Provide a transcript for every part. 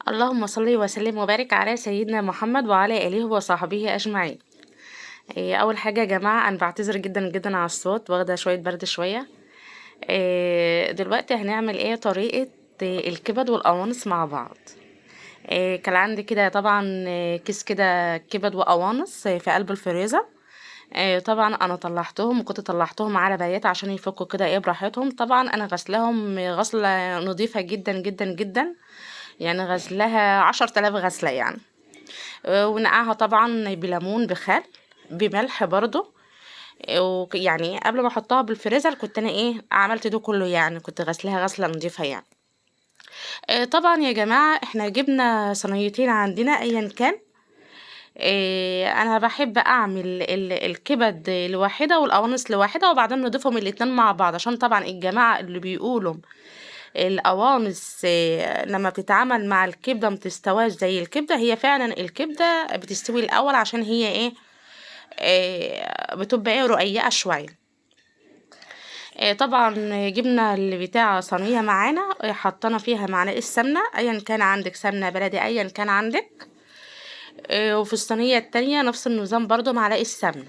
اللهم صل وسلم وبارك على سيدنا محمد وعلى آله وصحبه أجمعين. أول حاجة يا جماعة أنا بعتذر جدا جدا على الصوت، واخدة شوية برد شوية. دلوقتي هنعمل ايه طريقة الكبد والقوانص مع بعض. كان عندي كده طبعا كيس كده كبد وقوانص في قلب الفريزر. طبعا انا طلعتهم وكنت طلعتهم على بيات عشان يفكوا كده ايه براحتهم. طبعا انا غسلهم غسلة نظيفة جدا جدا جدا، يعني غسلها 10,000 غسلة يعني. ونقعها طبعا بليمون بخل بملح برضو. يعني قبل ما احطها بالفريزر كنت انا ايه عملت ده كله، يعني كنت غسلها غسلة نظيفة يعني. طبعا يا جماعة احنا جبنا صينيتين عندنا ايا كان. انا بحب اعمل الكبد لواحدة والقوانص لواحدة وبعدين نضيفهم الاتنين مع بعض، عشان طبعا الجماعة اللي بيقولوا القوانص لما بتتعمل مع الكبدة متستواش زي الكبدة، هي فعلا الكبدة بتستوي الاول عشان هي ايه بتبقى ايه رقيقة شوية. طبعا جبنا اللي بتاع صينية معانا، حطينا فيها معلقة سمنة ايا كان عندك، سمنة بلدي ايا كان عندك. وفي الصينية التانية نفس النظام برضو معلقة سمنة.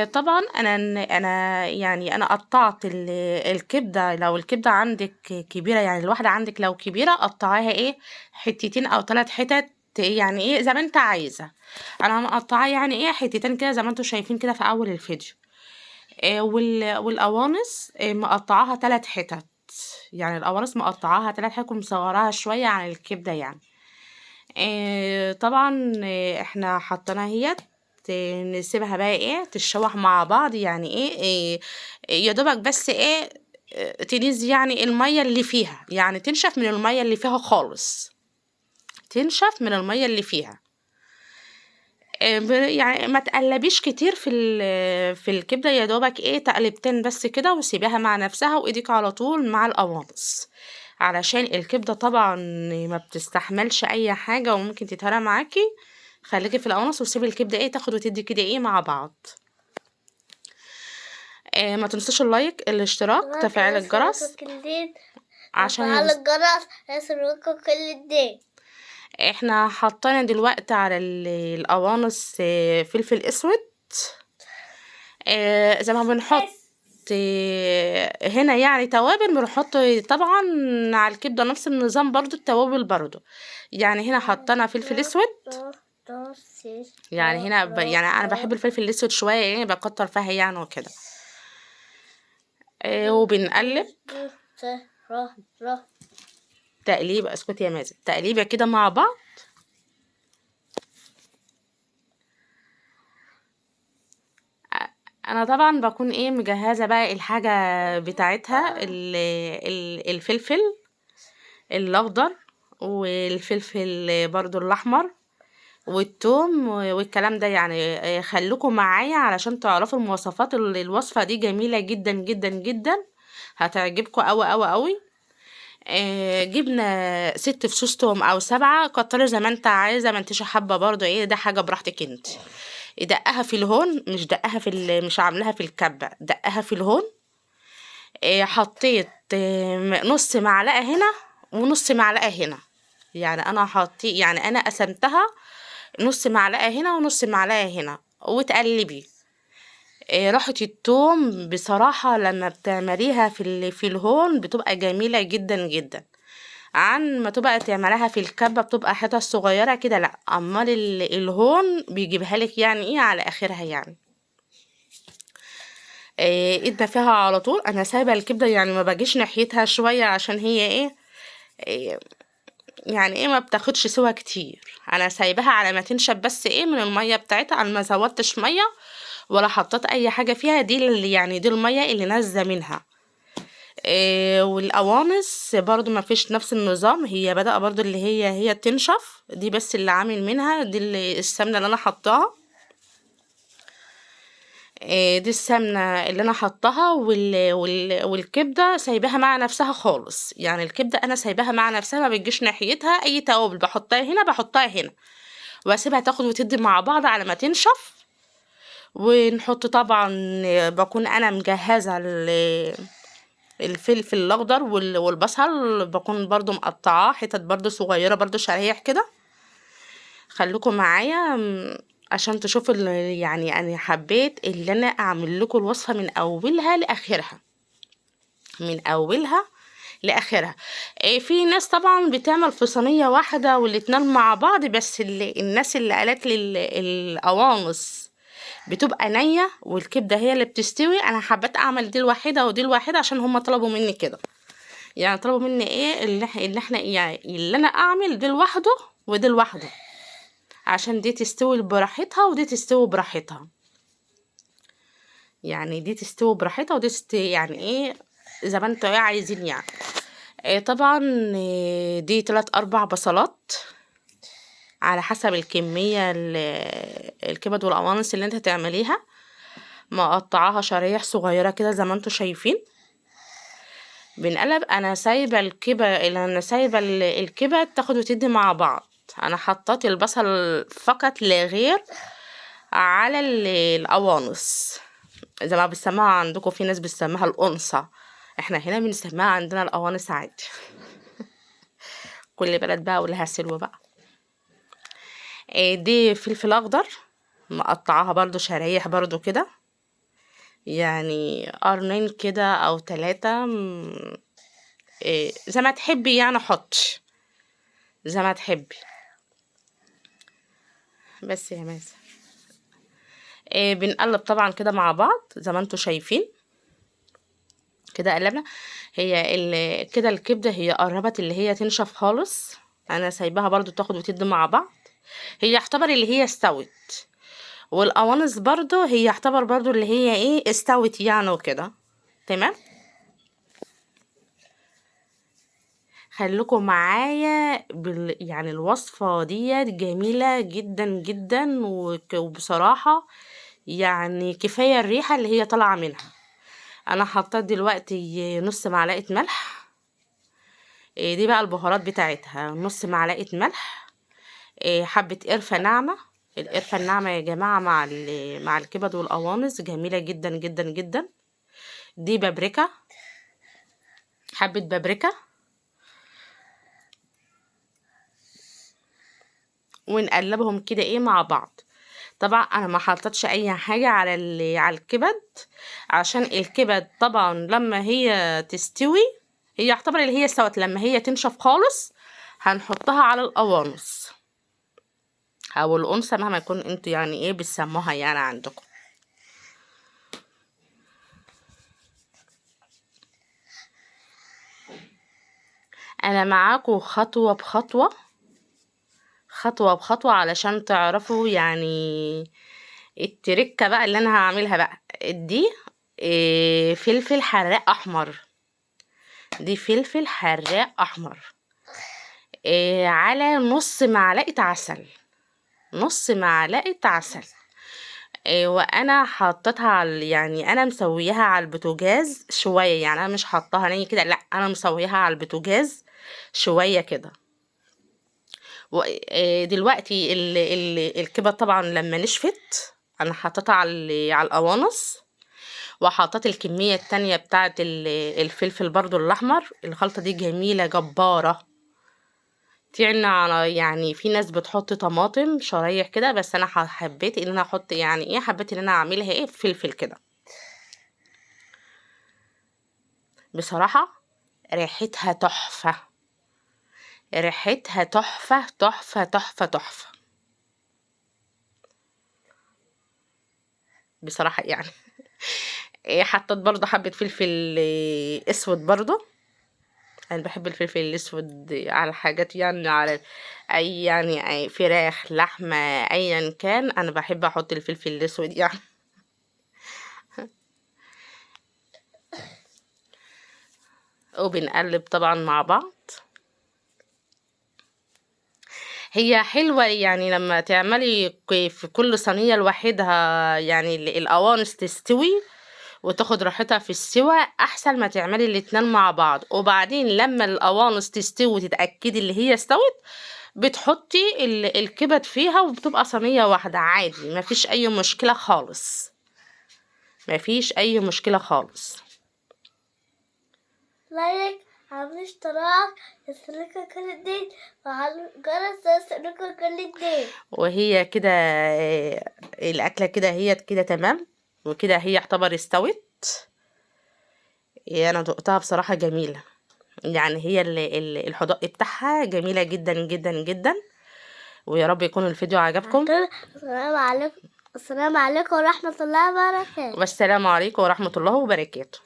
طبعا انا يعني انا قطعت الكبده، لو الكبده عندك كبيره يعني الواحده عندك لو كبيره قطعيها ايه حتتين او 3 حتت، يعني ايه زي ما انت عايزه. انا مقطعاه يعني ايه حتتين كده زي ما انتوا شايفين كده في اول الفيديو. والقوانص مقطعاها 3 حتت، يعني القوانص مقطعاها 3 حتت ومصغراها شويه عن الكبده يعني. طبعا احنا حطيناها هي نسيبها بقى ايه تتشوح مع بعض، يعني ايه يا دوبك بس ايه تنزي يعني المية اللي فيها، يعني تنشف من المية اللي فيها خالص، تنشف من المية اللي فيها. يعني ما تقلبيش كتير في الكبدة، يا دوبك ايه تقلبتين بس كده وسيبيها مع نفسها وايديك على طول مع القوانص، علشان الكبدة طبعا ما بتستحملش اي حاجة وممكن تتهرى معاكي. خليكي في القوانص وسيبي الكبدة ايه تاخد وتدي كده ايه مع بعض. ما تنسوش اللايك الاشتراك تفعيل الجرس عشان وفعل الجرس يصلكوا كل الدين. احنا حطينا دلوقتي على القوانص فلفل اسود. زي ما بنحط هنا يعني توابل بنحط طبعا على الكبده نفس النظام برضو التوابل برضو. يعني هنا حطينا فلفل اسود، يعني هنا يعني انا بحب الفلفل الاسود شويه يعني بكتر فيها يعني وكده. وبنقلب تقليبه، اسكتي يا مازن، تقليبه كده مع بعض. انا طبعا بكون ايه مجهزه بقى الحاجه بتاعتها، الفلفل الاخضر والفلفل برضو الاحمر والثوم والكلام ده، يعني خليكم معايا علشان تعرفوا المواصفات. الوصفه دي جميله جدا جدا جدا، هتعجبكم قوي قوي قوي. جبنا 6 فصوص توم او 7، كتري زي ما انت عايزه، ما انتش حابه برضو ايه ده حاجه براحتك انت. دقها في الهون، مش دقها مش عاملاها في الكبه، دقها في الهون. حطيت نص معلقه هنا ونص معلقه هنا، يعني انا حطيت يعني انا قسمتها نص معلقه هنا ونص معلقه هنا وتقلبي. راحة التوم بصراحة لما بتعمليها في الهون بتبقى جميلة جدا جدا، عن ما تبقى تعملها في الكبة بتبقى حتت صغيرة كده. لا امال الهون بيجيبها لك يعني ايه على اخرها يعني. ايدنا فيها على طول، انا سايبه الكبده يعني ما باجيش ناحيتها شويه عشان هي إيه يعني ايه ما بتاخدش سوا كتير، انا سايباها على ما تنشف بس ايه من الميه بتاعتها، انا ما زودتش ميه ولا حطيت اي حاجه فيها، دي اللي يعني دي الميه اللي نازله منها. والقوانص برضو ما فيش نفس النظام، هي بدأ برضو اللي هي تنشف، دي بس اللي عامل منها دي السمنه اللي انا حطاها. دي السمنة اللي انا حطها والكبدة سايباها مع نفسها خالص، يعني الكبدة انا سايباها مع نفسها ما بتجيش ناحيتها اي توابل، بحطها هنا بحطها هنا واسيبها تاخد وتدي مع بعض على ما تنشف. ونحط طبعا بكون انا مجهزة الفلفل الاخضر والبصل بكون برضو مقطعاه حتت برضو صغيره برضو شرايح كده. خليكم معايا عشان تشوفوا يعني انا حبيت اللي انا اعمل لكم الوصفه من اولها لاخرها، من اولها لاخرها. في ناس طبعا بتعمل في صينيه واحده والاتنين مع بعض، بس الناس اللي قالت لي القوانص بتبقى نيه والكبده هي اللي بتستوي، انا حبيت اعمل دي الواحده ودي الواحده عشان هم طلبوا مني كده. يعني طلبوا مني ايه اللي احنا يعني اللي انا اعمل دي لوحده ودي لوحده، عشان دي تستوي براحتها ودي تستوي براحتها. يعني دي تستوي براحتها ودي يعني ايه زي ما انتوا ايه عايزين يعني. طبعا دي 3-4 بصلات على حسب الكمية الكبد والقوانص اللي انت هتعمليها، مقطعاها شرايح صغيرة كده زي ما انتوا شايفين. بنقلب، انا سايبة الكبد تاخد وتدي مع بعض. انا حطيت البصل فقط لا غير على القوانص زي ما بتسموها عندكم، في ناس بتسميها القنصة، احنا هنا بنسميها عندنا القوانص عادي. كل بلد بقى ولها سلوة بقى. دي فلفل اخضر مقطعاها برضو شرايح برضو كده، يعني قرنين كده او 3 زي ما تحبي يعني حط زي ما تحبي. بس يا مازن بنقلب طبعا كده مع بعض زي ما انتوا شايفين كده قلبنا. هي كده الكبده هي قربت اللي هي تنشف خالص، انا سايباها برضو تاخد وتدي مع بعض. هي يعتبر اللي هي استوت، والقوانص برضو هي يعتبر برضو اللي هي ايه استوت يعني وكده تمام. خليكم معايا يعني الوصفة ديت جميلة جدا جدا وبصراحة يعني كفاية الريحة اللي هي طالعة منها. انا حطيت دلوقتي نص معلقة ملح، دي بقى البهارات بتاعتها، نص معلقة ملح، حبة قرفة ناعمة. القرفة الناعمة يا جماعة مع الكبد والقوانص جميلة جدا جدا جدا. دي بابريكا، حبة بابريكا، ونقلبهم كده ايه مع بعض. طبعا انا ما حطيتش اي حاجة على الكبد، عشان الكبد طبعا لما هي تستوي هي يعتبر اللي هي استوت، لما هي تنشف خالص هنحطها على القوانص او القنصة مهما يكون انتوا يعني ايه بتسموها يعني عندكم. انا معاكم خطوة بخطوة خطوة بخطوة علشان تعرفوا يعني التركة بقى اللي انا هعملها بقى. دي فلفل حراق احمر، دي فلفل حراق احمر على نص معلقة عسل، نص معلقة عسل. وانا حطيتها يعني انا مسويها على البوتاجاز شويه، يعني انا مش حطاها ني كده، لا انا مسويها على البوتاجاز شويه كده. دلوقتي الكبد طبعا لما نشفت انا حطيتها على القوانص، وحطيت الكميه التانية بتاعه الفلفل برضو الاحمر. الخلطه دي جميله جباره، يعني في ناس بتحط طماطم شرايح كده، بس انا حبيت ان انا احط يعني ايه حبيت ان انا اعملها ايه فلفل كده. بصراحة ريحتها تحفة، ريحتها تحفة تحفة تحفة تحفة بصراحة يعني. حطيت برضو حبة فلفل اسود برضو، انا بحب الفلفل الاسود على الحاجات يعني على اي يعني أي فراخ لحمة ايا كان انا بحب احط الفلفل الاسود يعني. وبنقلب طبعا مع بعض. هي حلوة يعني لما تعملي في كل صينية لوحدها، يعني القوانص تستوي وتاخد راحتها في السوى احسن ما تعملي الاتنين مع بعض. وبعدين لما القوانص تستوي وتتأكدي اللي هي استوت بتحطي الكبد فيها وبتبقى صينية واحدة عادي، مفيش اي مشكلة خالص، مفيش اي مشكلة خالص. لايك، اعملوا اشتراك، يوصلكوا كل جديد، وعلى الجرس يوصلكوا كل جديد. وهي كده الأكلة كده هي كده تمام، وكده هي يعتبر استوت. أنا دقتها بصراحة جميلة، يعني هي الحدق بتاعها جميلة جدا جدا جدا. ويا رب يكون الفيديو عجبكم. السلام عليكم، السلام عليكم ورحمة الله وبركاته. والسلام عليكم ورحمة الله وبركاته.